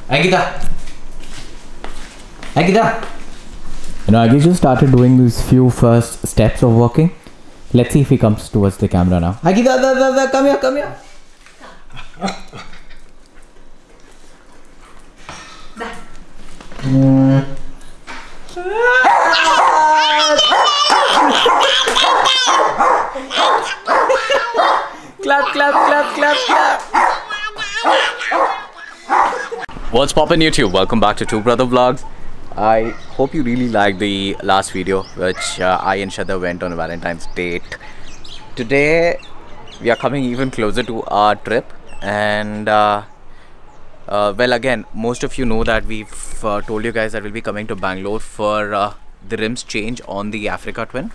Agita! Agita! Agita just started doing these few first steps of walking. Let's see if he comes towards the camera now. Agita, come here. Clap. What's poppin' YouTube? Welcome back to Two Brother Vlogs. I hope you really liked the last video which I and Shada went on a Valentine's date. Today we are coming even closer to our trip, and well, again, most of you know that we've told you guys that we'll be coming to Bangalore for the rims change on the Africa Twin.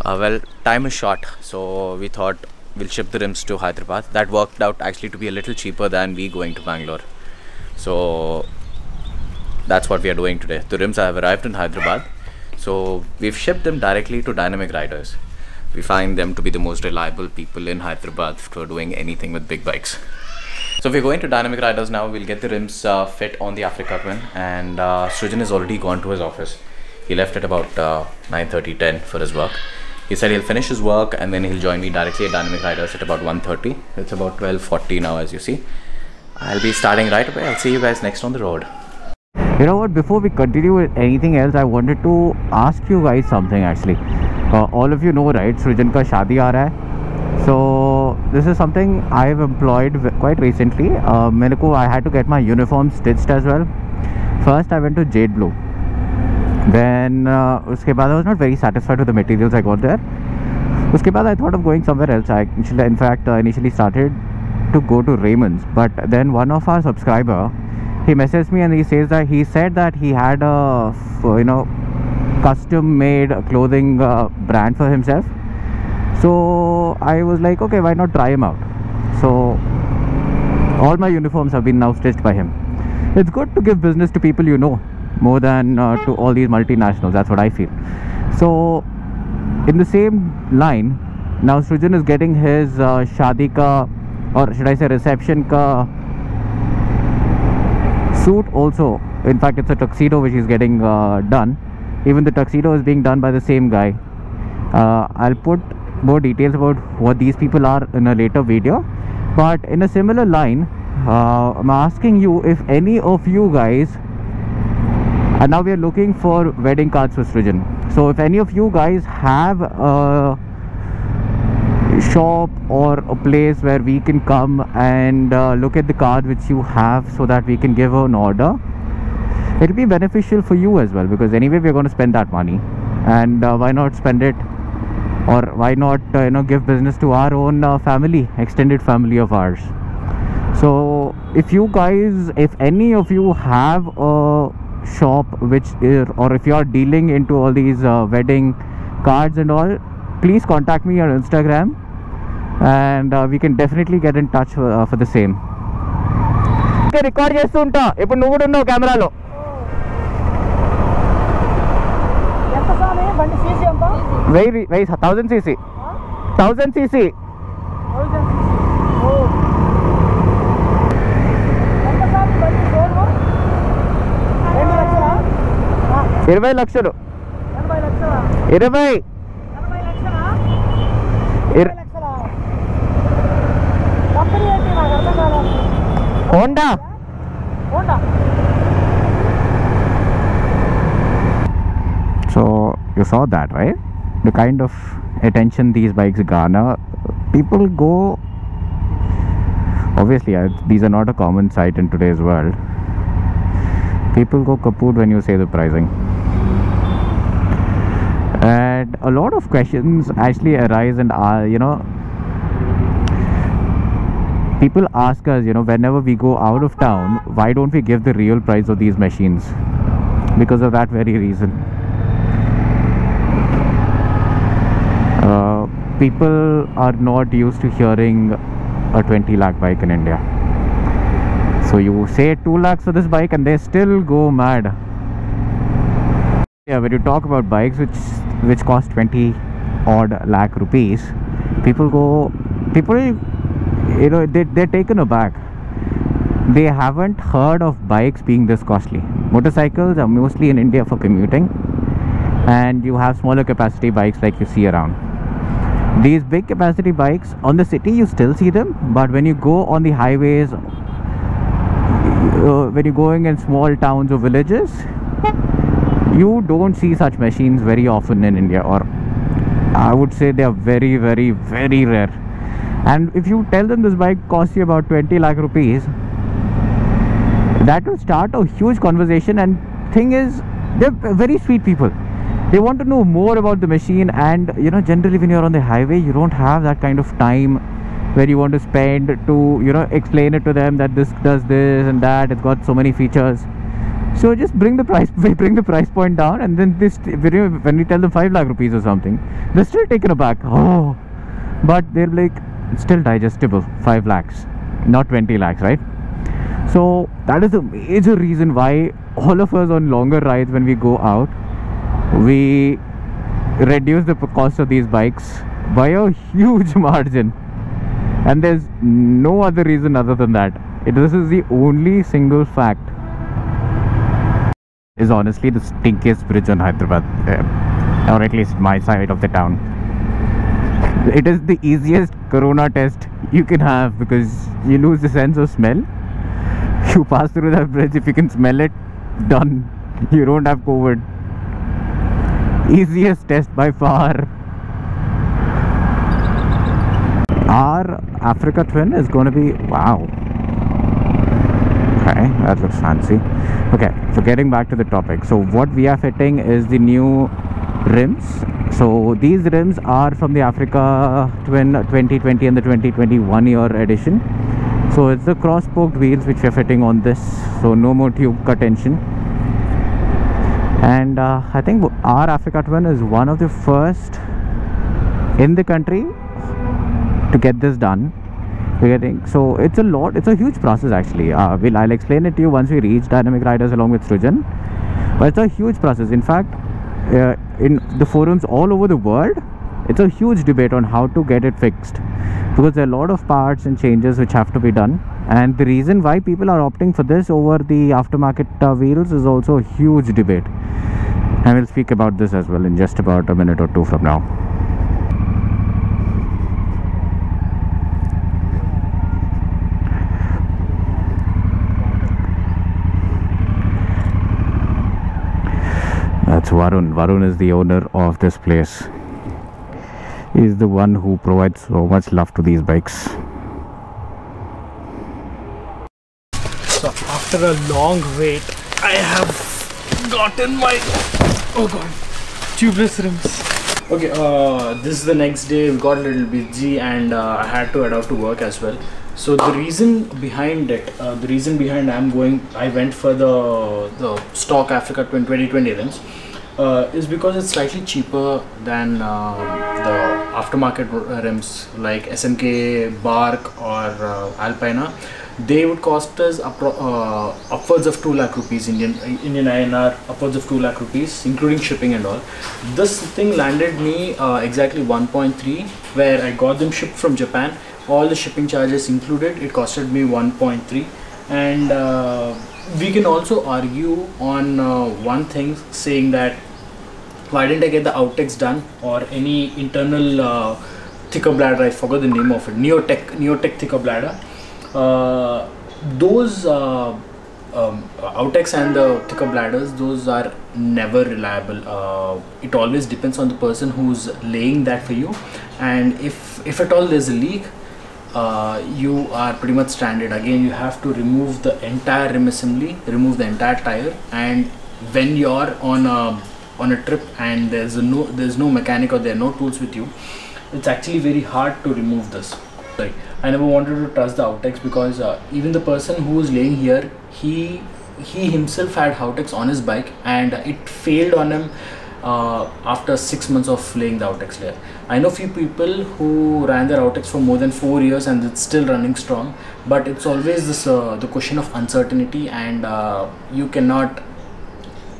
Well, time is short, so we thought we'll ship the rims to Hyderabad. That worked out actually to be a little cheaper than we going to Bangalore. So that's what we are doing today. The rims have arrived in Hyderabad, so we've shipped them directly to Dynamic Riders. We find them to be the most reliable people in Hyderabad for doing anything with big bikes. So we're going to Dynamic Riders now. We'll get the rims fit on the Africa Twin, and Srijan has already gone to his office. He left at about 9:30, 10 for his work. He said he'll finish his work and then he'll join me directly at Dynamic Riders at about 1:30. It's about 12:40 now, as you see. I'll be starting right away. I'll see you guys next on the road. You know what, before we continue with anything else, I wanted to ask you guys something actually. All of you know, right, Srijan ka shaadi aa raha hai. So this is something I've employed quite recently. I had to get my uniform stitched as well. First I went to Jade Blue. Then uske baad I was not very satisfied with the materials I got there. Uske baad I thought of going somewhere else. I initially started to go to Raymond's, but then one of our subscriber, he messaged me and he said that he had a custom made clothing brand for himself. So I was like, okay, why not try him out? So all my uniforms have been now stitched by him. It's good to give business to people you know more than to all these multinationals. That's what I feel. So in the same line, now Srijan is getting his shadi ka, or should I say reception ka, suit also. In fact, it's a tuxedo which is getting done. Even the tuxedo is being done by the same guy. I'll put more details about what these people are in a later video, but in a similar line, I'm asking you if any of you guys, and now we are looking for wedding cards for Srijan. So if any of you guys have a shop or a place where we can come and look at the card which you have, so that we can give an order, it'll be beneficial for you as well, because anyway we're going to spend that money, and why not spend it, or why not give business to our own family, extended family of ours. So if any of you have a shop or if you are dealing into all these wedding cards and all, please contact me on Instagram, and we can definitely get in touch for the same. Record చేస్తుంటా ఇప్పుడు నువ్వు కూడా ఉన్నావు కెమెరాలో. వెయ్యి 1000 cc 1000 cc 20 లక్షలు 20 Honda. So you saw that, right? The kind of attention these bikes garner. People go, obviously these are not a common sight in today's world. People go kaput when you say the pricing, and a lot of questions actually arise, and people ask us, whenever we go out of town, why don't we give the real price of these machines? Because of that very reason. People are not used to hearing a 20 lakh bike in India. So you say 2 lakhs for this bike and they still go mad. Yeah, when you talk about bikes which cost 20 odd lakh rupees, people they're taken aback. they haven't heard of bikes being this costly. Motorcycles are mostly in India for commuting, and you have smaller capacity bikes like you see around. These big capacity bikes on the city, you still see them, but when you go on the highways, when you're going in small towns or villages, you don't see such machines very often in India, or I would say they are very, very, very rare. And if you tell them this bike costs you about 20 lakh rupees, that will start a huge conversation. And thing is, they're very sweet people. They want to know more about the machine, and you know, generally when you're on the highway, you don't have that kind of time where you want to spend to, you know, explain it to them that this does this and that, it's got so many features. So just bring the price point down, and then this, when we tell them 5 lakh rupees or something, they're still taken aback. Oh, but they're like, it's still digestible, 5 lakhs, not 20 lakhs, right? So that is the major reason why all of us on longer rides, when we go out, we reduce the cost of these bikes by a huge margin. And there's no other reason other than that. This is the only single fact. Is honestly the stinkiest bridge on Hyderabad, or at least my side of the town. It is the easiest corona test you can have, because you lose the sense of smell. You pass through that bridge, if you can smell it, done. You don't have COVID. Easiest test by far. Our Africa Twin is going to be, wow. Okay, that looks fancy. Okay, so getting back to the topic. So what we are fitting is the new rims. So these rims are from the Africa Twin 2020 and the 2021 year edition. So it's the cross-spoked wheels which we are fitting on this. So no more tube cut tension. And I think our Africa Twin is one of the first in the country to get this done. So it's a huge process actually. I'll explain it to you once we reach Dynamic Riders along with Srujan. But it's a huge process. In fact, in the forums all over the world, it's a huge debate on how to get it fixed, because there are a lot of parts and changes which have to be done. And the reason why people are opting for this over the aftermarket wheels is also a huge debate. And we'll speak about this as well in just about a minute or two from now. That's Varun. Varun is the owner of this place. He's the one who provides so much love to these bikes. So after a long wait, I have gotten my tubeless rims. Okay, this is the next day. We got a little busy and I had to head out to work as well. So the reason behind it, I went for the stock Africa Twin 2020 rims is because it's slightly cheaper than the aftermarket rims like SMK, Bark or Alpina. They would cost us upwards of 2 lakh rupees Indian INR, upwards of 2 lakh rupees including shipping and all. This thing landed me exactly 1.3, where I got them shipped from Japan. All the shipping charges included, it costed me 1.3. And we can also argue on one thing, saying that why didn't I get the Outex done, or any internal thicker bladder, I forgot the name of it, Neotech thicker bladder. Those Outex and the thicker bladders, those are never reliable. It always depends on the person who's laying that for you, and if at all there's a leak, you are pretty much stranded. Again, you have to remove the entire rim assembly, remove the entire tire, and when you're on a trip and there's no mechanic or there are no tools with you, it's actually very hard to remove this. Sorry, I never wanted to touch the Outex because even the person who was laying here, he himself had Outex on his bike and it failed on him after 6 months of laying the Outex layer. I know few people who ran their Outex for more than 4 years and it's still running strong, but it's always this the question of uncertainty, and you cannot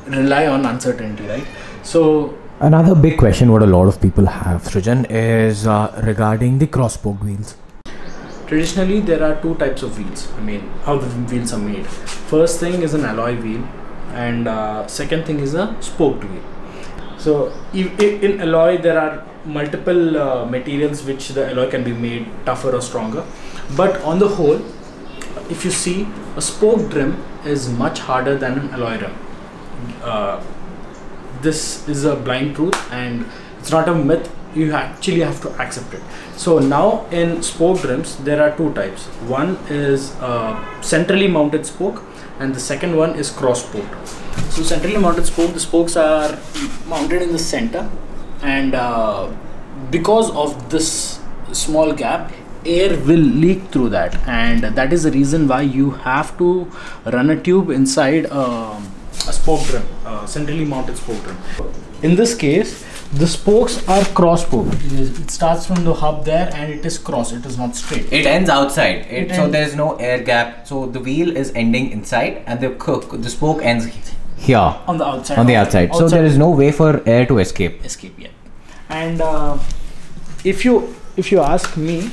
rely on uncertainty, right? So another big question what a lot of people have, Srujan, is regarding the cross-spoke wheels. Traditionally, there are two types of wheels. I mean, how the wheels are made. First thing is an alloy wheel, and second thing is a spoked wheel. So in alloy, there are multiple materials which the alloy can be made tougher or stronger. But on the whole, if you see, a spoked rim is much harder than an alloy rim. This is a blind truth, and it's not a myth. You actually have to accept it. So now in spoked rims, there are two types. One is centrally mounted spoke, and the second one is cross spoked. So centrally mounted spoke, the spokes are mounted in the center, and because of this small gap, air will leak through that, and that is the reason why you have to run a tube inside a spoked rim, centrally mounted spoked rim. In this case, the spokes are cross spoked. It starts from the hub there and it is cross, it is not straight. It ends outside, so there's no air gap. So the wheel is ending inside and the spoke ends here. On the outside. On the outside. So there is no way for air to escape. Yeah. And if you ask me,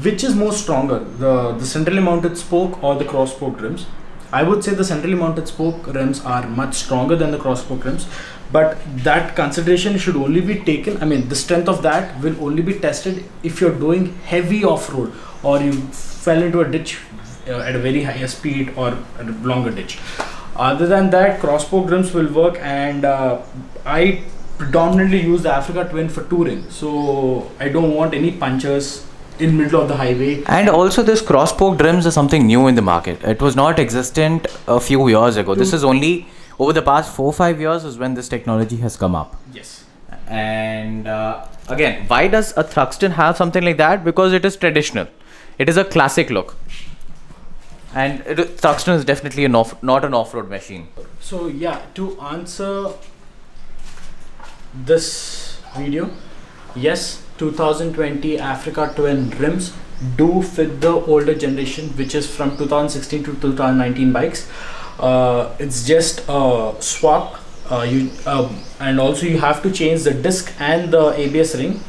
which is more stronger, the centrally mounted spoke or the cross spoked rims, I would say the centrally mounted spoke rims are much stronger than the cross spoke rims, but that consideration should only be taken. I mean, the strength of that will only be tested if you're doing heavy off-road or you fell into a ditch at a very higher speed or at a longer ditch. Other than that, cross spoke rims will work, and I predominantly use the Africa Twin for touring, so I don't want any punctures in middle of the highway. And also this cross-spoked rims is something new in the market. It was not existent a few years ago. This is only over the past 4-5 years is when this technology has come up. Yes. And again, why does a Thruxton have something like that? Because it is traditional. It is a classic look. And Thruxton is definitely not an off-road machine. So yeah, to answer this video, yes, 2020 Africa Twin rims do fit the older generation, which is from 2016 to 2019 bikes. It's just a swap, and also you have to change the disc and the ABS ring.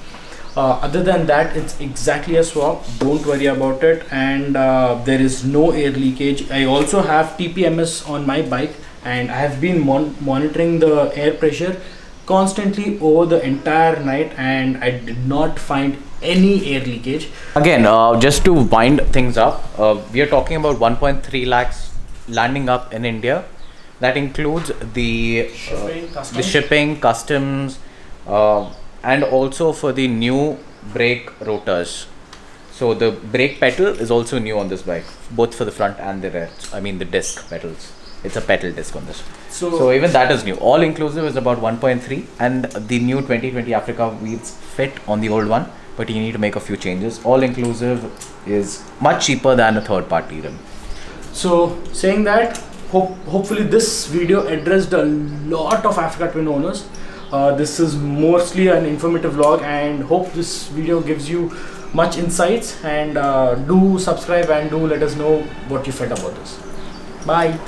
Other than that, it's exactly a swap. Don't worry about it, and there is no air leakage. I also have TPMS on my bike, and I have been monitoring the air pressure constantly over the entire night, and I did not find any air leakage. Again, just to wind things up, we are talking about 1.3 lakhs landing up in India. That includes the shipping, customs, and also for the new brake rotors. So the brake pedal is also new on this bike, both for the front and the rear. I mean the disc pedals. It's a pedal disc on this. So even that is new. All inclusive is about 1.3, and the new 2020 Africa wheels fit on the old one, but you need to make a few changes. All inclusive is much cheaper than a third party rim. So saying that, hopefully this video addressed a lot of Africa Twin owners. This is mostly an informative vlog, and hope this video gives you much insights, and do subscribe and do let us know what you felt about this. Bye.